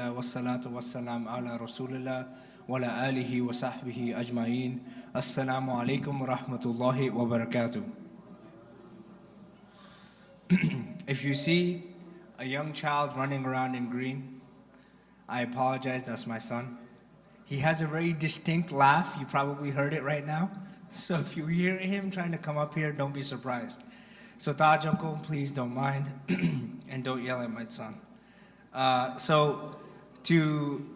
Alhamdulillah, wassalatu wassalam ala Rasulillah wa ala alihi wa sahbihi ajma'een. Assalamu alaikum wa rahmatullahi wa barakatuh. If you see a young child running around in green, I apologize, that's my son. He has a very distinct laugh. You probably heard it right now. So if you hear him trying to come up here, don't be surprised. So Taj uncle, please don't mind and don't yell at my son. So to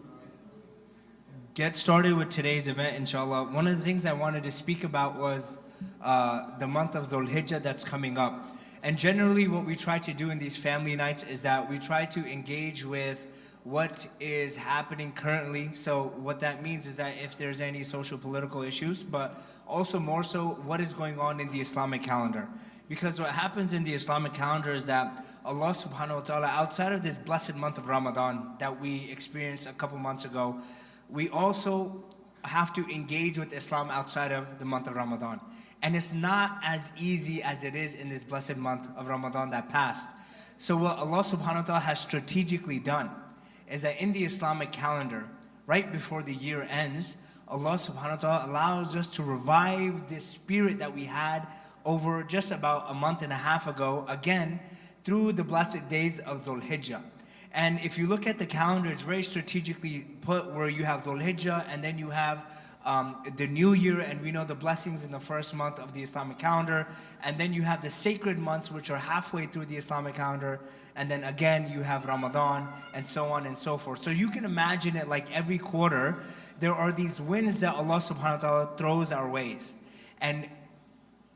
get started with today's event, inshallah, one of the things I wanted to speak about was the month of Dhul Hijjah that's coming up. And generally what we try to do in these family nights is that we try to engage with what is happening currently. So what that means is that if there's any social political issues, but also more so what is going on in the Islamic calendar. Because what happens in the Islamic calendar is that Allah subhanahu wa ta'ala, outside of this blessed month of Ramadan that we experienced a couple months ago, we also have to engage with Islam outside of the month of Ramadan. And it's not as easy as it is in this blessed month of Ramadan that passed. So what Allah subhanahu wa ta'ala has strategically done is that in the Islamic calendar, right before the year ends, Allah subhanahu wa ta'ala allows us to revive this spirit that we had over just about a month and a half ago, again, through the blessed days of Dhul Hijjah. And if you look at the calendar, it's very strategically put where you have Dhul Hijjah and then you have the new year, and we know the blessings in the first month of the Islamic calendar, and then you have the sacred months which are halfway through the Islamic calendar, and then again you have Ramadan, and so on and so forth. So you can imagine it like every quarter, there are these winds that Allah subhanahu wa ta'ala throws our ways. And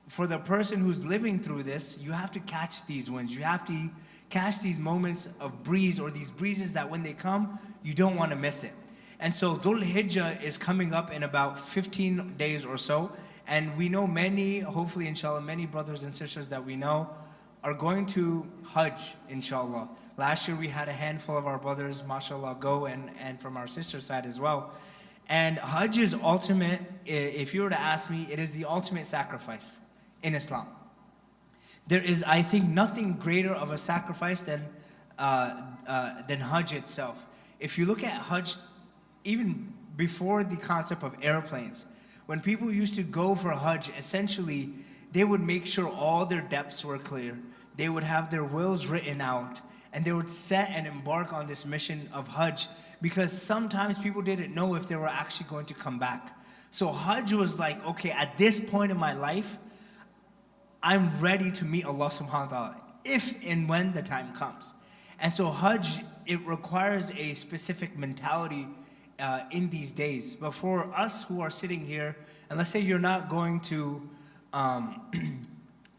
for the person who's living through this, you have to catch these winds. You have to catch these moments of breeze, or these breezes that when they come, you don't want to miss it. And so Dhul Hijjah is coming up in about 15 days or so. And we know many, hopefully inshallah, many brothers and sisters that we know are going to Hajj, inshallah. Last year we had a handful of our brothers, mashallah, go, and from our sister side as well. And Hajj is ultimate. If you were to ask me, it is the ultimate sacrifice in Islam. There is, I think, nothing greater of a sacrifice than Hajj itself. If you look at Hajj, even before the concept of airplanes, when people used to go for Hajj, essentially, they would make sure all their debts were clear. They would have their wills written out, and they would set and embark on this mission of Hajj, because sometimes people didn't know if they were actually going to come back. So Hajj was like, okay, at this point in my life, I'm ready to meet Allah subhanahu wa ta'ala, if and when the time comes. And so Hajj, it requires a specific mentality in these days. But for us who are sitting here, and let's say you're not going to,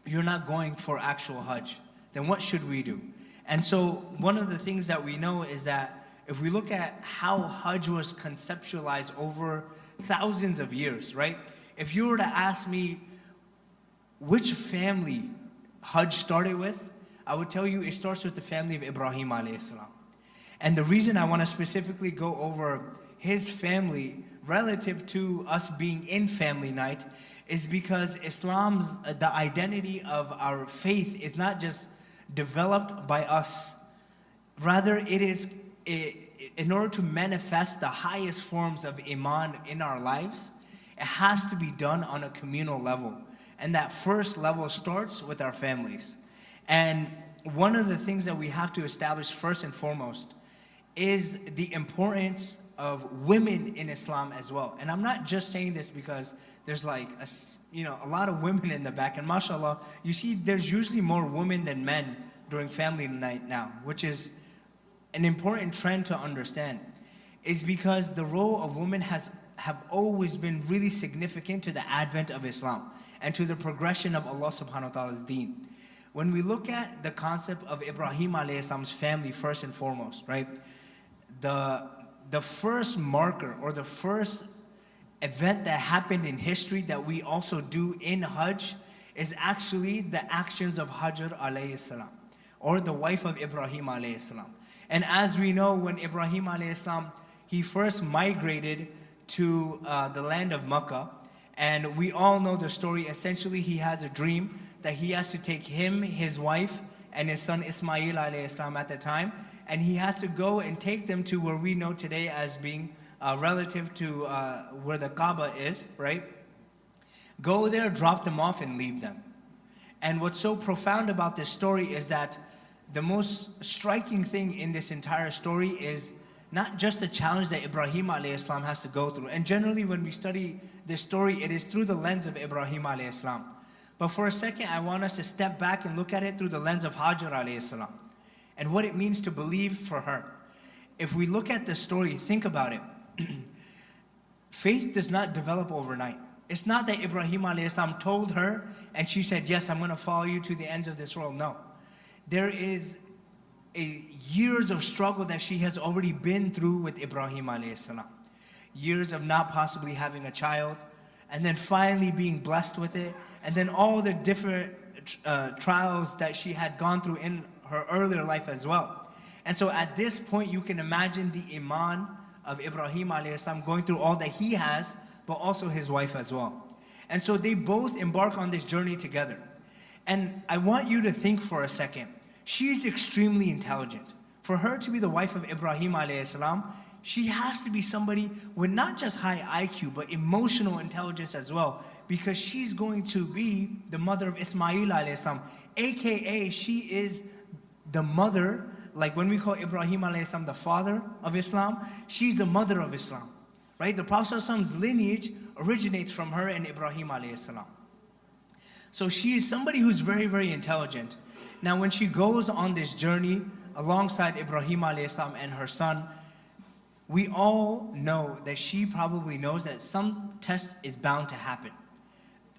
you're not going for actual Hajj, then what should we do? And so one of the things that we know is that if we look at how Hajj was conceptualized over thousands of years, right? If you were to ask me which family Hajj started with, I would tell you it starts with the family of Ibrahim alayhi salam. And the reason I want to specifically go over his family relative to us being in family night is because Islam's, the identity of our faith is not just developed by us. Rather, it is, in order to manifest the highest forms of iman in our lives, it has to be done on a communal level. And that first level starts with our families. And one of the things that we have to establish first and foremost is the importance of women in Islam as well. And I'm not just saying this because there's like a lot of women in the back, and mashallah, you see there's usually more women than men during family night now, which is an important trend to understand, is because the role of women have always been really significant to the advent of Islam and to the progression of Allah subhanahu wa ta'ala's deen. When we look at the concept of Ibrahim alayhi salam's family first and foremost, right? The first marker or the first event that happened in history that we also do in Hajj is actually the actions of Hajar alayhi salam, or the wife of Ibrahim alayhi salam. And as we know, when Ibrahim alayhi salam, he first migrated to the land of Makkah, and we all know the story. Essentially, he has a dream that he has to take him, his wife, and his son Ismail alayhi salam at the time, and he has to go and take them to where we know today as being relative to where the Kaaba is, right? Go there, drop them off, and leave them. And what's so profound about this story is that the most striking thing in this entire story is not just the challenge that Ibrahim alayhi salam has to go through. And generally when we study this story, it is through the lens of Ibrahim alayhi salam. But for a second, I want us to step back and look at it through the lens of Hajar alayhi salam and what it means to believe for her. If we look at the story, think about it. Faith does not develop overnight. It's not that Ibrahim alayhi salam told her and she said, yes, I'm going to follow you to the ends of this world. No. There is years of struggle that she has already been through with Ibrahim alayhi salam. Years of not possibly having a child, and then finally being blessed with it, and then all the different trials that she had gone through in her earlier life as well. And so at this point, you can imagine the iman of Ibrahim alayhi salam going through all that he has, but also his wife as well. And so they both embark on this journey together. And I want you to think for a second. She's extremely intelligent. For her to be the wife of Ibrahim alayhi salam, she has to be somebody with not just high IQ, but emotional intelligence as well, because she's going to be the mother of Ismail alayhi salam, aka she is the mother, like when we call Ibrahim alayhi salam the father of Islam, she's the mother of Islam, right? The Prophet's lineage originates from her and Ibrahim alayhi salam. So she is somebody who's very, very intelligent. Now when she goes on this journey alongside Ibrahim alayhi salam and her son, we all know that she probably knows that some test is bound to happen.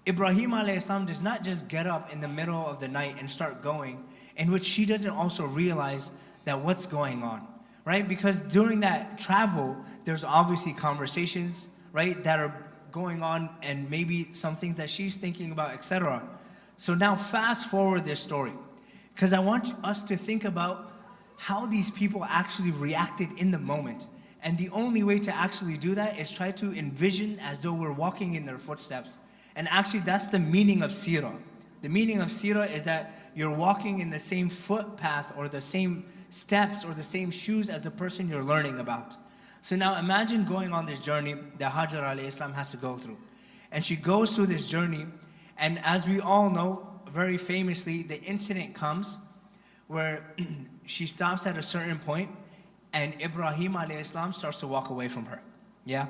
Ibrahim alayhi salam does not just get up in the middle of the night and start going, in which she doesn't also realize that what's going on, right? Because during that travel, there's obviously conversations, right, that are going on, and maybe some things that she's thinking about, etc. So now fast forward this story, because I want us to think about how these people actually reacted in the moment. And the only way to actually do that is try to envision as though we're walking in their footsteps. And actually that's the meaning of seerah. The meaning of seerah is that you're walking in the same footpath or the same steps or the same shoes as the person you're learning about. So now imagine going on this journey that Hajar alayhi salam has to go through. And she goes through this journey, and as we all know, very famously, the incident comes where she stops at a certain point and Ibrahim alayhi salam starts to walk away from her. Yeah?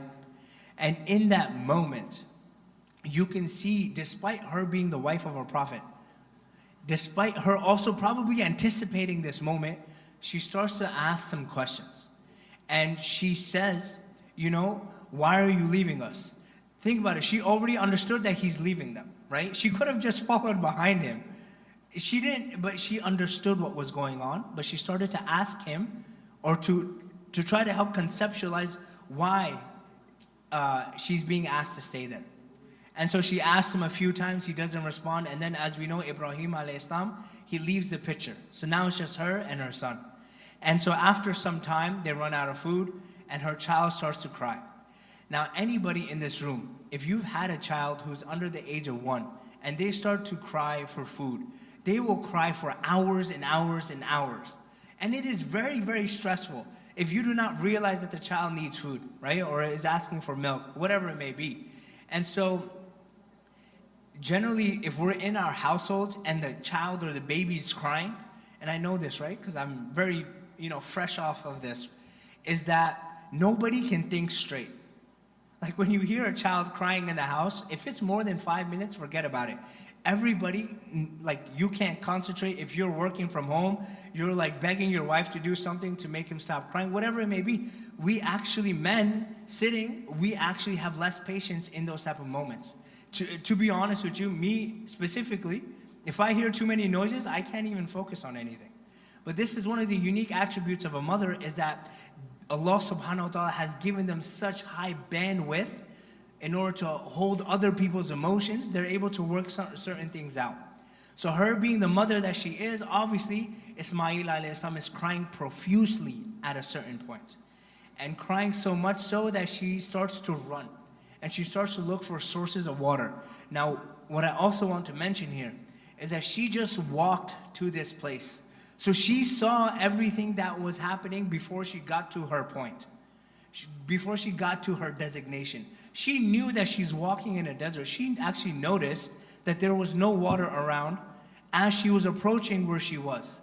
And in that moment, you can see, despite her being the wife of a prophet, despite her also probably anticipating this moment, she starts to ask some questions. And she says, you know, why are you leaving us? Think about it. She already understood that he's leaving them, right? She could have just followed behind him. She didn't, but she understood what was going on. But she started to ask him, or to try to help conceptualize why she's being asked to stay there. And so she asked him a few times, he doesn't respond. And then as we know, Ibrahim alayhi salam, he leaves the picture. So now it's just her and her son. And so after some time, they run out of food and her child starts to cry. Now anybody in this room, if you've had a child who's under the age of 1 and they start to cry for food, they will cry for hours and hours and hours. And it is very, very stressful if you do not realize that the child needs food, right? Or is asking for milk, whatever it may be. And so generally, if we're in our households and the child or the baby is crying, and I know this, right? Because I'm very, fresh off of this, is that nobody can think straight. Like when you hear a child crying in the house, if it's more than 5 minutes, forget about it. Everybody, like you can't concentrate. If you're working from home, you're like begging your wife to do something to make him stop crying, whatever it may be. We actually, men sitting, we actually have less patience in those type of moments. To be honest with you, me specifically, if I hear too many noises, I can't even focus on anything. But this is one of the unique attributes of a mother, is that Allah subhanahu wa ta'ala has given them such high bandwidth in order to hold other people's emotions. They're able to work certain things out. So her being the mother that she is, obviously Ismail alayhi salam is crying profusely at a certain point. And crying so much so that she starts to run. And she starts to look for sources of water. Now, what I also want to mention here is that she just walked to this place. So she saw everything that was happening before she got to her point, before she got to her designation. She knew that she's walking in a desert. She actually noticed that there was no water around as she was approaching where she was.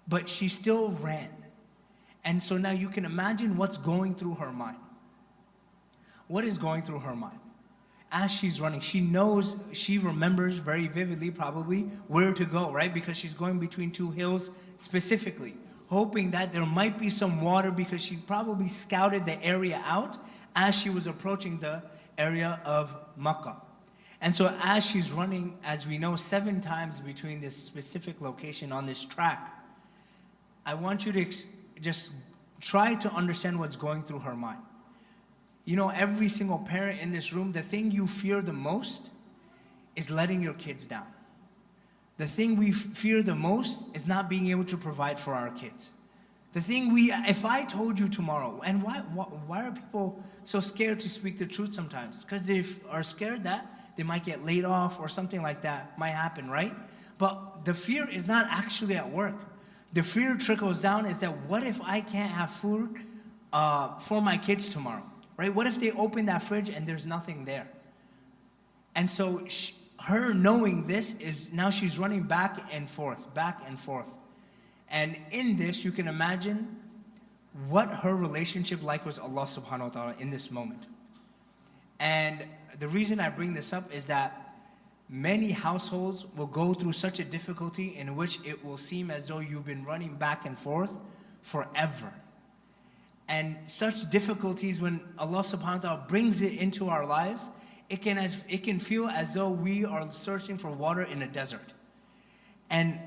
But she still ran. And so now you can imagine what's going through her mind. What is going through her mind? As she's running, she knows, she remembers very vividly probably where to go, right? Because she's going between two hills specifically, hoping that there might be some water, because she probably scouted the area out as she was approaching the area of Makkah. And so as she's running, as we know, 7 times between this specific location on this track, I want you to just try to understand what's going through her mind. You know, every single parent in this room, the thing you fear the most is letting your kids down. The thing we fear the most is not being able to provide for our kids. The thing if I told you tomorrow, and why are people so scared to speak the truth sometimes? Because they are scared that they might get laid off or something like that might happen, right? But the fear is not actually at work. The fear trickles down is that, what if I can't have food for my kids tomorrow, right? What if they open that fridge and there's nothing there? And so her knowing this is, now she's running back and forth, back and forth. And in this, you can imagine what her relationship like was Allah subhanahu wa ta'ala in this moment. And the reason I bring this up is that many households will go through such a difficulty in which it will seem as though you've been running back and forth forever. And such difficulties, when Allah subhanahu wa ta'ala brings it into our lives, it can feel as though we are searching for water in a desert. And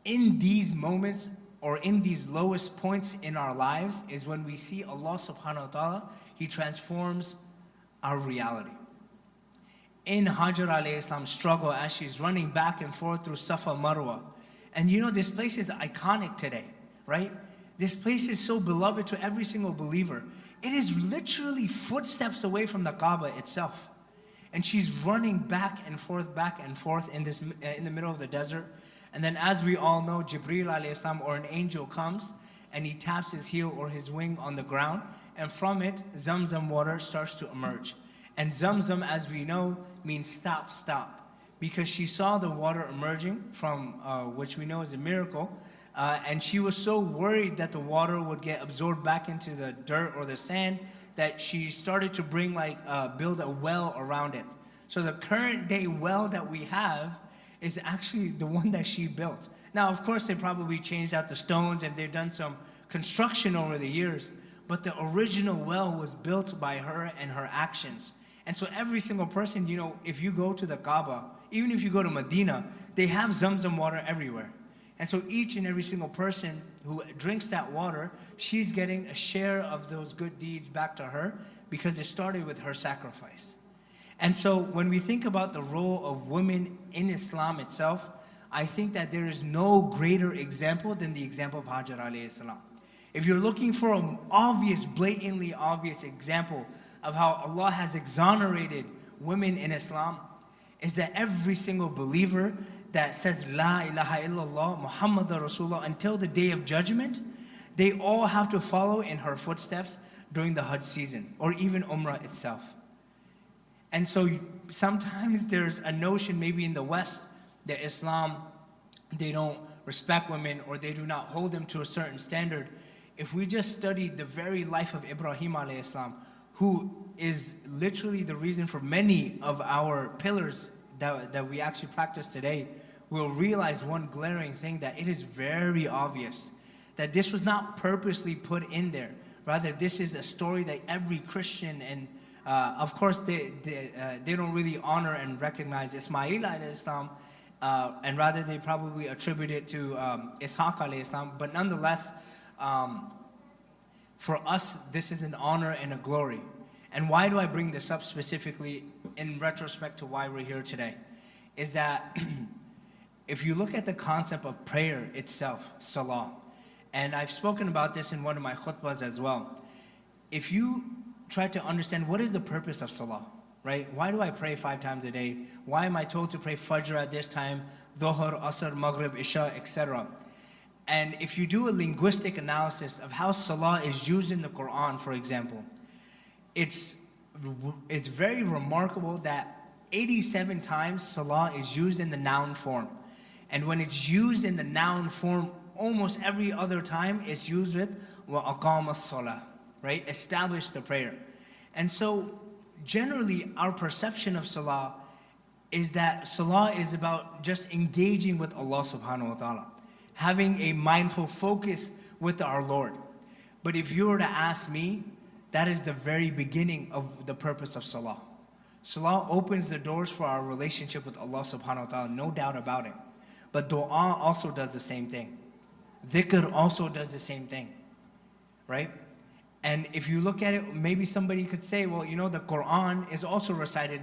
in these moments, or in these lowest points in our lives, is when we see Allah subhanahu wa ta'ala, He transforms our reality. In Hajar alayhi salam's struggle as she's running back and forth through Safa Marwa. And you know, this place is iconic today, right? This place is so beloved to every single believer. It is literally footsteps away from the Kaaba itself. And she's running back and forth in the middle of the desert. And then, as we all know, Jibreel alayhi salam, or an angel, comes and he taps his heel or his wing on the ground, and from it, Zamzam water starts to emerge. And Zamzam, as we know, means stop, stop. Because she saw the water emerging from, which we know is a miracle, and she was so worried that the water would get absorbed back into the dirt or the sand that she started to build a well around it. So the current day well that we have is actually the one that she built. Now, of course, they probably changed out the stones and they've done some construction over the years, but the original well was built by her and her actions. And so every single person, you know, if you go to the Kaaba, even if you go to Medina, they have Zamzam water everywhere. And so each and every single person who drinks that water, she's getting a share of those good deeds back to her, because it started with her sacrifice. And so when we think about the role of women in Islam itself, I think that there is no greater example than the example of Hajar alayhi salam. If you're looking for an obvious, blatantly obvious example of how Allah has exonerated women in Islam, is that every single believer that says La ilaha illallah Muhammadur Rasulullah until the day of judgment, they all have to follow in her footsteps during the Hajj season, or even Umrah itself. And so sometimes there's a notion maybe in the West that Islam, they don't respect women, or they do not hold them to a certain standard. If we just study the very life of Ibrahim alayhi salam, who is literally the reason for many of our pillars that we actually practice today, we'll realize one glaring thing, that it is very obvious that this was not purposely put in there. Rather, this is a story that every Christian, and of course they don't really honor and recognize Ismail alayhi salam, and rather they probably attribute it to Ishaq alayhi salam. But nonetheless, for us, this is an honor and a glory. And why do I bring this up specifically in retrospect to why we're here today? Is that if you look at the concept of prayer itself, salah, and I've spoken about this in one of my khutbahs as well. If you try to understand what is the purpose of salah, right? Why do I pray 5 times a day? Why am I told to pray Fajr at this time, Dhuhr, Asr, Maghrib, Isha, etc.? And if you do a linguistic analysis of how salah is used in the Quran, for example, it's very remarkable that 87 times salah is used in the noun form. And when it's used in the noun form, almost every other time it's used with wa aqama as-salah, right? Establish the prayer. And so generally our perception of salah is that salah is about just engaging with Allah subhanahu wa ta'ala, having a mindful focus with our Lord. But if you were to ask me, that is the very beginning of the purpose of salah. Salah opens the doors for our relationship with Allah subhanahu wa ta'ala, no doubt about it. But dua also does the same thing. Dhikr also does the same thing, right? And if you look at it, maybe somebody could say, well, you know, the Quran is also recited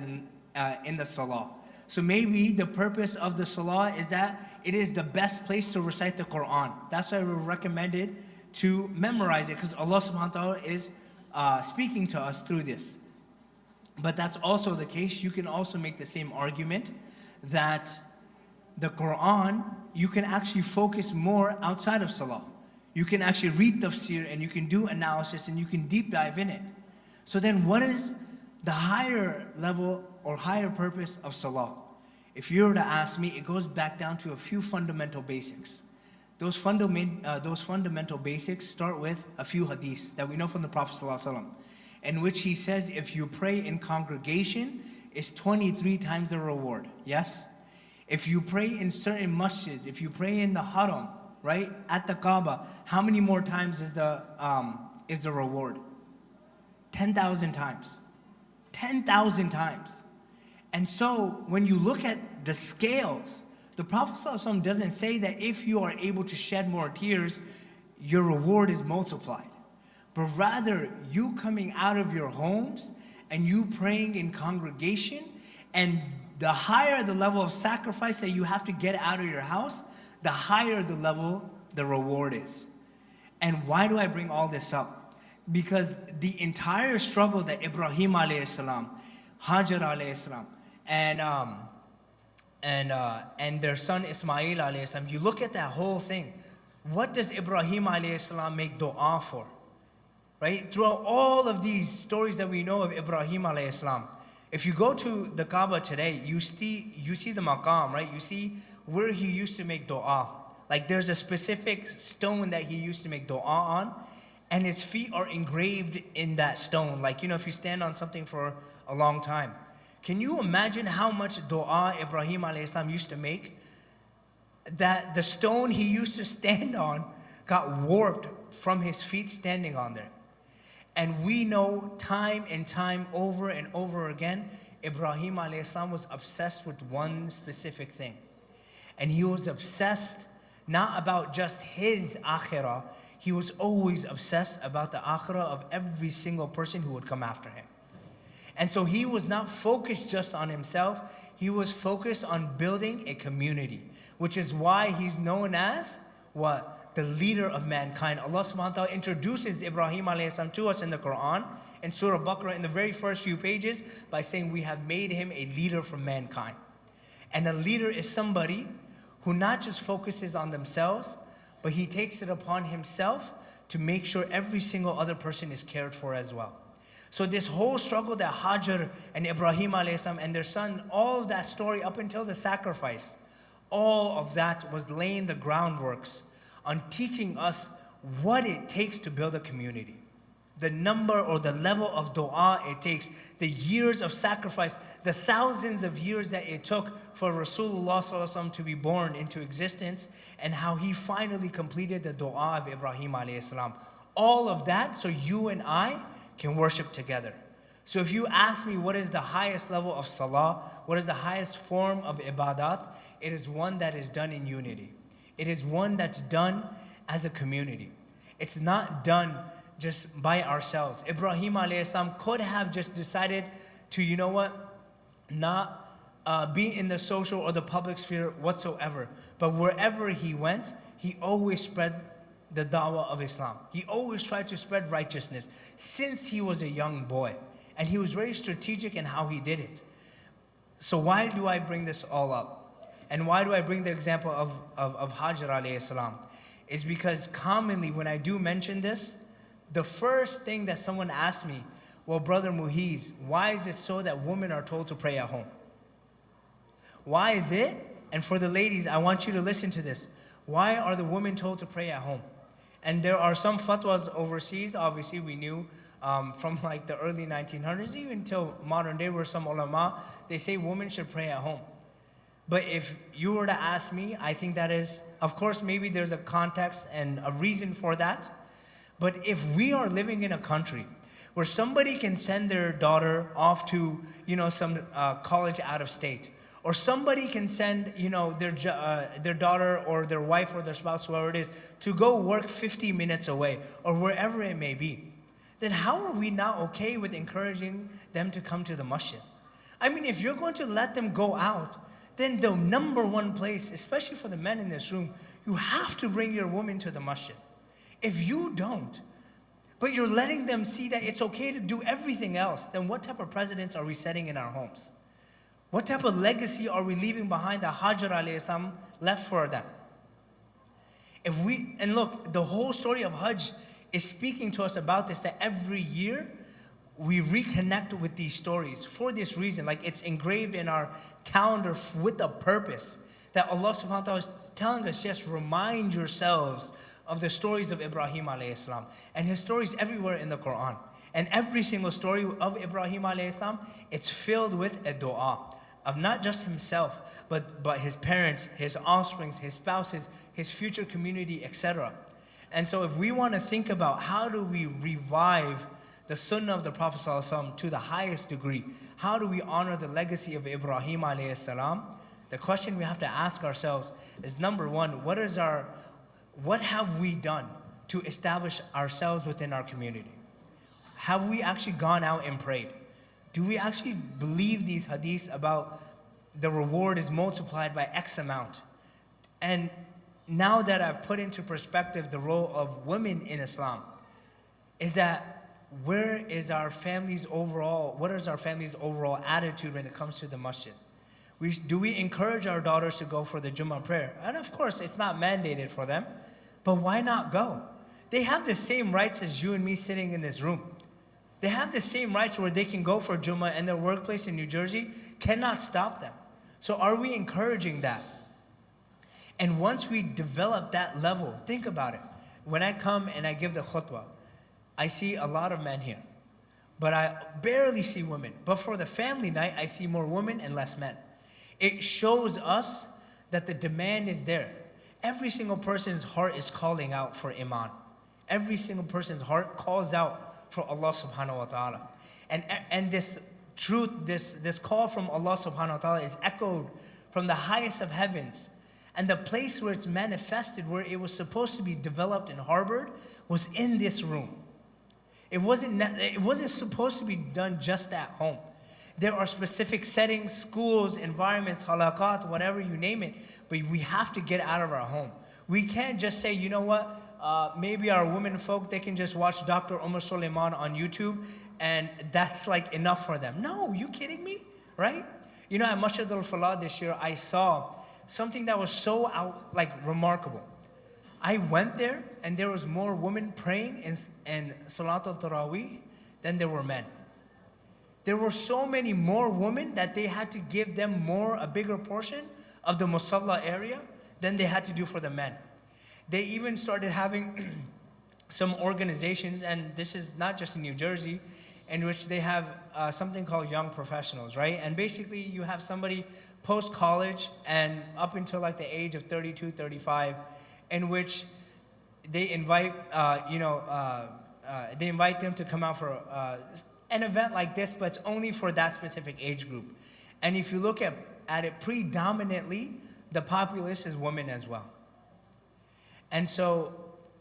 in the salah. So maybe the purpose of the salah is that it is the best place to recite the Quran. That's why we're recommended to memorize it, because Allah subhanahu wa ta'ala is speaking to us through this. But that's also the case. You can also make the same argument that the Quran, you can actually focus more outside of salah. You can actually read tafsir and you can do analysis and you can deep dive in it. So then what is the higher level or higher purpose of salah? If you were to ask me, it goes back down to a few fundamental basics. Those fundamental basics start with a few hadiths that we know from the Prophet ﷺ, in which he says if you pray in congregation, it's 23 times the reward. Yes? If you pray in certain masjids, if you pray in the haram, right, at the Kaaba, how many more times is the reward? 10,000 times. 10,000 times. And so when you look at the scales, the Prophet ﷺ doesn't say that if you are able to shed more tears, your reward is multiplied. But rather, you coming out of your homes and you praying in congregation, and the higher the level of sacrifice that you have to get out of your house, the higher the level the reward is. And why do I bring all this up? Because the entire struggle that Ibrahim alayhi salam, Hajar alayhi salam, and their son Ismail alayhi salam, you look at that whole thing. What does Ibrahim alayhi salam make dua for? Right? Throughout all of these stories that we know of Ibrahim alayhi salam, if you go to the Kaaba today, you see the maqam, right? You see where he used to make dua. Like there's a specific stone that he used to make dua on, and his feet are engraved in that stone. Like, you know, if you stand on something for a long time. Can you imagine how much dua Ibrahim alayhi salam used to make? That the stone he used to stand on got warped from his feet standing on there. And we know time and time over and over again, Ibrahim alayhi salam was obsessed with one specific thing. And he was obsessed not about just his akhirah, he was always obsessed about the akhirah of every single person who would come after him. And so he was not focused just on himself, he was focused on building a community, which is why he's known as what? The leader of mankind. Allah subhanahu wa ta'ala introduces Ibrahim alayhi salam to us in the Quran, in Surah Baqarah, in the very first few pages, by saying we have made him a leader for mankind. And a leader is somebody who not just focuses on themselves, but he takes it upon himself to make sure every single other person is cared for as well. So this whole struggle that Hajar and Ibrahim alayhi salam and their son, all of that story up until the sacrifice, all of that was laying the groundworks on teaching us what it takes to build a community. The number or the level of dua it takes, the years of sacrifice, the thousands of years that it took for Rasulullah ﷺ to be born into existence, and how he finally completed the dua of Ibrahim alayhi salam. All of that so you and I can worship together. So if you ask me what is the highest level of salah, what is the highest form of ibadat, it is one that is done in unity. It is one that's done as a community. It's not done just by ourselves. Ibrahim alayhi salam could have just decided to, you know what, not be in the social or the public sphere whatsoever. But wherever he went, he always spread the da'wah of Islam. He always tried to spread righteousness since he was a young boy. And he was very strategic in how he did it. So why do I bring this all up? And why do I bring the example of Hajar alayhi salam? Is because commonly when I do mention this, the first thing that someone asks me, well, Brother Muheez, why is it so that women are told to pray at home? Why is it? And for the ladies, I want you to listen to this. Why are the women told to pray at home? And there are some fatwas overseas, obviously we knew from like the early 1900s, even till modern day, where some ulama, they say women should pray at home. But if you were to ask me, I think that is, of course, maybe there's a context and a reason for that. But if we are living in a country where somebody can send their daughter off to, some college out of state, or somebody can send, their daughter or their wife or their spouse, whoever it is, to go work 50 minutes away or wherever it may be, then how are we not okay with encouraging them to come to the masjid? I mean, if you're going to let them go out, then the number one place, especially for the men in this room, you have to bring your woman to the masjid. If you don't, but you're letting them see that it's okay to do everything else, then what type of precedents are we setting in our homes? What type of legacy are we leaving behind that Hajar alayhi salam left for them? And look, the whole story of Hajj is speaking to us about this, that every year we reconnect with these stories for this reason. Like it's engraved in our calendar with a purpose, that Allah subhanahu wa ta'ala is telling us, just remind yourselves of the stories of Ibrahim alayhi salam. And his stories everywhere in the Quran. And every single story of Ibrahim alayhi salam, it's filled with a dua of not just himself, but his parents, his offspring, his spouses, his future community, etc. And so if we want to think about how do we revive the sunnah of the Prophet ﷺ to the highest degree, how do we honor the legacy of Ibrahim alayhi salam, the question we have to ask ourselves is, number one, what have we done to establish ourselves within our community? Have we actually gone out and prayed? Do we actually believe these hadiths about the reward is multiplied by X amount? And now that I've put into perspective the role of women in Islam, is that what is our family's overall attitude when it comes to the masjid? Do we encourage our daughters to go for the Jummah prayer? And of course, it's not mandated for them, but why not go? They have the same rights as you and me sitting in this room. They have the same rights where they can go for Jummah, and their workplace in New Jersey cannot stop them. So are we encouraging that? And once we develop that level, think about it. When I come and I give the khutbah, I see a lot of men here, but I barely see women. But for the family night, I see more women and less men. It shows us that the demand is there. Every single person's heart is calling out for iman. Every single person's heart calls out for Allah subhanahu wa ta'ala. And this truth, this call from Allah subhanahu wa ta'ala is echoed from the highest of heavens. And the place where it's manifested, where it was supposed to be developed and harbored, was in this room. It wasn't supposed to be done just at home. There are specific settings, schools, environments, halaqat, whatever you name it, but we have to get out of our home. We can't just say, you know what, maybe our women folk, they can just watch Dr. Suleiman on YouTube and that's like enough for them. No, you kidding me, right? You know, at Masjid al-Falah this year, I saw something that was so remarkable. I went there and there was more women praying in Salat al-Taraweeh than there were men. There were so many more women that they had to give them a bigger portion of the musalla area than they had to do for the men. They even started having some organizations, and this is not just in New Jersey, in which they have something called young professionals, right? And basically you have somebody post-college and up until like the age of 32, 35, in which they invite, they invite them to come out for an event like this, but it's only for that specific age group. And if you look at it, predominantly, the populace is women as well. And so,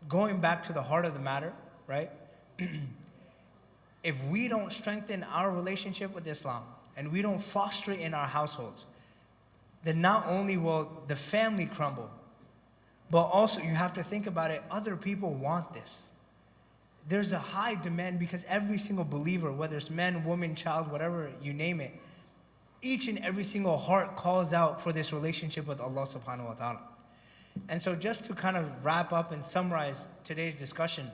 going back to the heart of the matter, right? If we don't strengthen our relationship with Islam, and we don't foster it in our households, then not only will the family crumble, but also you have to think about it, other people want this. there's a high demand because every single believer, whether it's man, woman, child, whatever you name it, each and every single heart calls out for this relationship with Allah subhanahu wa ta'ala. And so just to kind of wrap up and summarize today's discussion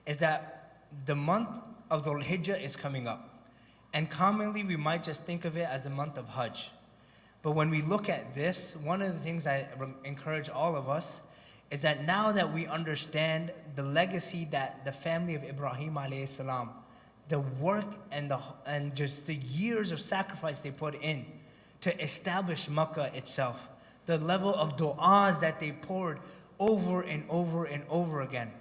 is that the month of Dhul Hijjah is coming up. And commonly we might just think of it as a month of Hajj. But when we look at this, one of the things I encourage all of us is that now that we understand the legacy that the family of Ibrahim alayhi salam, the work and just the years of sacrifice they put in to establish Makkah itself, the level of du'as that they poured over and over and over again.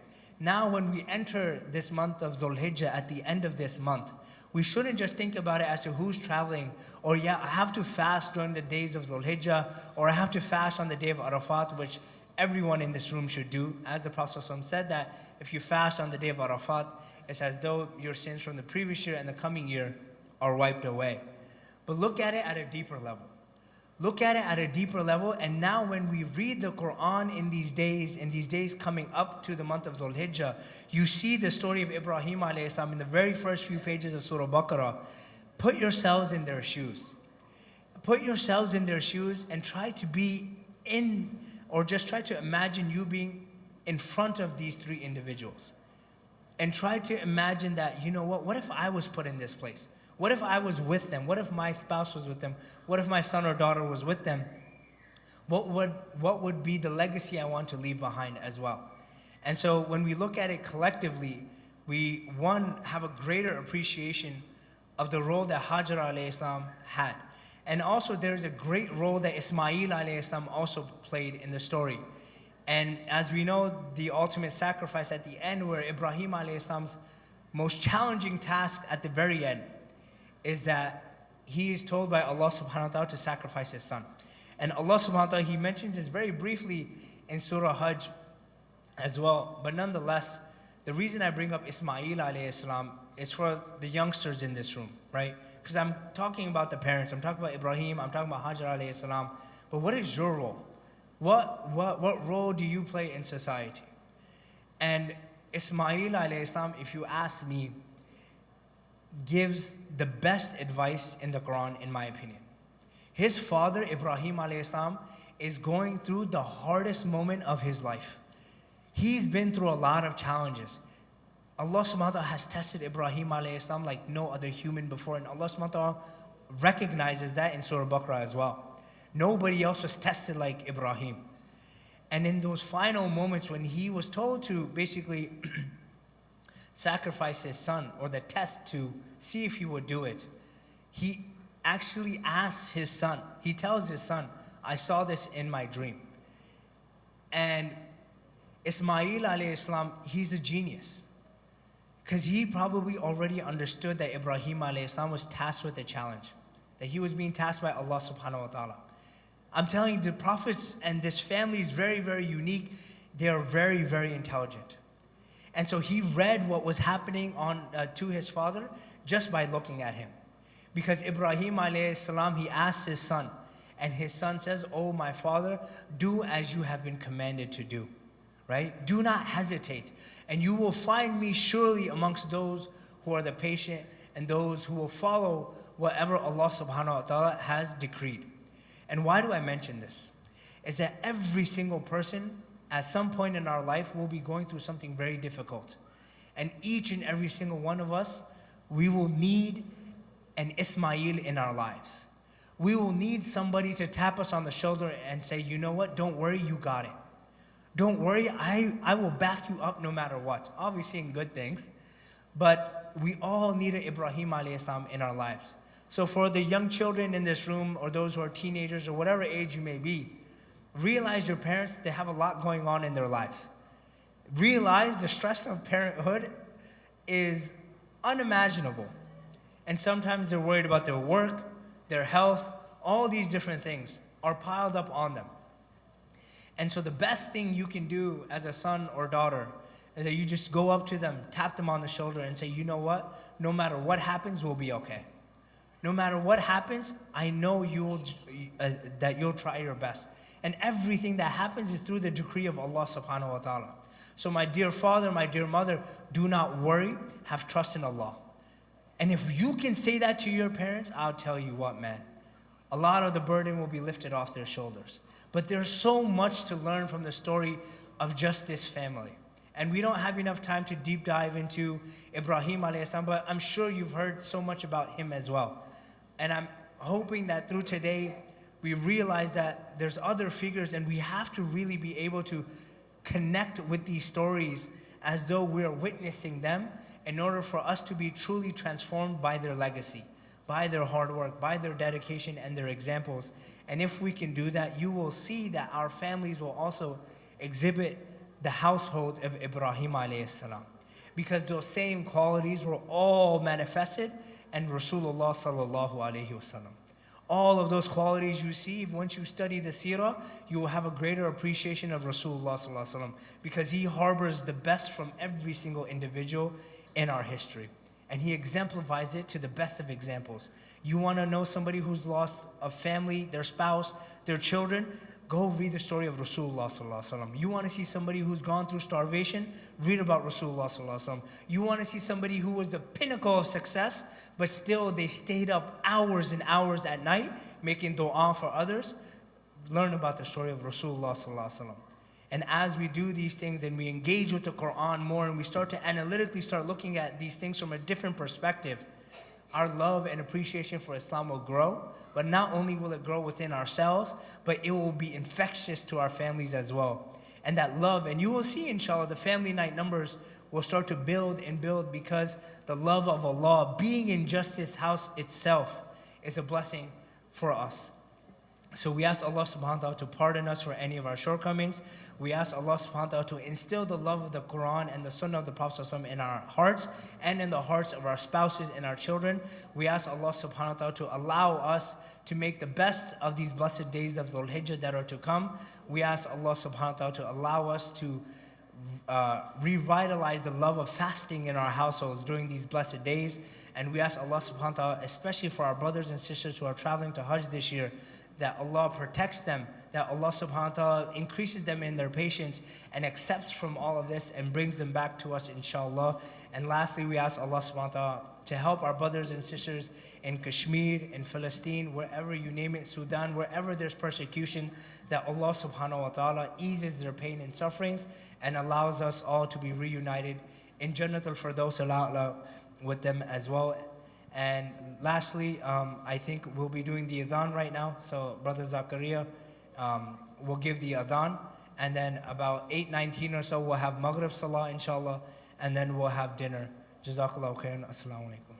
Now when we enter this month of Dhul Hijjah at the end of this month, we shouldn't just think about it as to who's traveling, or yeah, I have to fast during the days of Dhul Hijjah, or I have to fast on the day of Arafat, which everyone in this room should do. As the Prophet ﷺ said that if you fast on the day of Arafat, it's as though your sins from the previous year and the coming year are wiped away. But look at it at a deeper level. Look at it at a deeper level, and now when we read the Quran in these days coming up to the month of Dhul Hijjah, you see the story of Ibrahim alayhi salam in the very first few pages of Surah Baqarah. Put yourselves in their shoes. Put yourselves in their shoes and try to be in, or just try to imagine you being in front of these three individuals. And try to imagine that, you know what if I was put in this place? What if I was with them? What if my spouse was with them? What if my son or daughter was with them? What would be the legacy I want to leave behind as well? And so when we look at it collectively, we, one, have a greater appreciation of the role that Hajar alayhi salam had. And also there's a great role that Ismail alayhi salam also played in the story. And as we know, the ultimate sacrifice at the end, where Ibrahim alayhi salam's most challenging task at the very end, is that he is told by Allah subhanahu wa ta'ala to sacrifice his son. And Allah subhanahu wa ta'ala, he mentions this very briefly in Surah Hajj as well. But nonetheless, the reason I bring up Ismail alayhi salam is for the youngsters in this room, right? Because I'm talking about the parents, I'm talking about Ibrahim, I'm talking about Hajar alayhi salam. But what is your role? What role do you play in society? And Ismail alayhi salam, if you ask me, gives the best advice in the Quran, in my opinion. His father, Ibrahim alayhi salam, is going through the hardest moment of his life. He's been through a lot of challenges. Allah subhanahu wa ta'ala has tested Ibrahim alayhi salam like no other human before, and Allah subhanahu wa ta'ala recognizes that in Surah Baqarah as well. Nobody else was tested like Ibrahim. And in those final moments when he was told to basically sacrifice his son, or the test to see if he would do it, he actually asks his son, he tells his son, I saw this in my dream. And Ismail alayhi salam, he's a genius, because he probably already understood that Ibrahim alayhi salam was tasked with a challenge, that he was being tasked by Allah subhanahu wa ta'ala. I'm telling you, the prophets and this family is very, very unique. They are very, very intelligent. And so he read what was happening to his father just by looking at him. Because Ibrahim alayhi salam, he asked his son, and his son says, oh my father, do as you have been commanded to do, right? Do not hesitate, and you will find me surely amongst those who are the patient and those who will follow whatever Allah subhanahu wa ta'ala has decreed. And why do I mention this? Is that every single person at some point in our life will be going through something very difficult. And each and every single one of us, we will need an Ismail in our lives. We will need somebody to tap us on the shoulder and say, you know what, don't worry, you got it. Don't worry, I will back you up no matter what. Obviously in good things, but we all need an Ibrahim alayhi salam in our lives. So for the young children in this room, or those who are teenagers, or whatever age you may be, realize your parents, they have a lot going on in their lives. Realize the stress of parenthood is unimaginable. And sometimes they're worried about their work, their health, all these different things are piled up on them. And so the best thing you can do as a son or daughter is that you just go up to them, tap them on the shoulder and say, you know what? No matter what happens, we'll be okay. No matter what happens, I know that you'll try your best. And everything that happens is through the decree of Allah subhanahu wa ta'ala. So my dear father, my dear mother, do not worry, have trust in Allah. And if you can say that to your parents, I'll tell you what, man, a lot of the burden will be lifted off their shoulders. But there's so much to learn from the story of just this family. And we don't have enough time to deep dive into Ibrahim alayhi salam, but I'm sure you've heard so much about him as well. And I'm hoping that through today, we realize that there's other figures, and we have to really be able to connect with these stories as though we're witnessing them, in order for us to be truly transformed by their legacy, by their hard work, by their dedication and their examples. And if we can do that, you will see that our families will also exhibit the household of Ibrahim alayhi salam. Because those same qualities were all manifested in Rasulullah sallallahu alayhi wasallam. All of those qualities you see, once you study the seerah, you will have a greater appreciation of Rasulullah sallallahu alayhi wasallam, because he harbors the best from every single individual in our history. And he exemplifies it to the best of examples. You want to know somebody who's lost a family, their spouse, their children? Go read the story of Rasulullah sallallahu alaihi wasallam. You want to see somebody who's gone through starvation? Read about Rasulullah sallallahu alaihi wasallam. You want to see somebody who was the pinnacle of success, but still they stayed up hours and hours at night making dua for others? Learn about the story of Rasulullah sallallahu alaihi wasallam. And as we do these things and we engage with the Quran more, and we start to analytically start looking at these things from a different perspective, our love and appreciation for Islam will grow. But not only will it grow within ourselves, but it will be infectious to our families as well. And that love, and you will see inshallah, the family night numbers will start to build and build, because the love of Allah being in just this house itself is a blessing for us. So we ask Allah subhanahu wa ta'ala to pardon us for any of our shortcomings. We ask Allah subhanahu wa ta'ala to instill the love of the Quran and the Sunnah of the Prophet sallallahu alaihi wasallam in our hearts and in the hearts of our spouses and our children. We ask Allah subhanahu wa ta'ala to allow us to make the best of these blessed days of Dhul Hijjah that are to come. We ask Allah subhanahu wa ta'ala to allow us to revitalize the love of fasting in our households during these blessed days. And we ask Allah subhanahu wa ta'ala, especially for our brothers and sisters who are traveling to Hajj this year, that Allah protects them, that Allah subhanahu wa ta'ala increases them in their patience and accepts from all of this and brings them back to us, inshallah. And lastly, we ask Allah subhanahu wa ta'ala to help our brothers and sisters in Kashmir, in Palestine, wherever you name it, Sudan, wherever there's persecution, that Allah subhanahu wa ta'ala eases their pain and sufferings and allows us all to be reunited in Jannatul Firdaus al-A'la with them as well. And lastly, I think we'll be doing the adhan right now. So Brother Zakaria will give the adhan. And then about 8:19 or so, we'll have Maghrib Salah, inshallah. And then we'll have dinner. Jazakallahu khairan. Assalamu alaikum.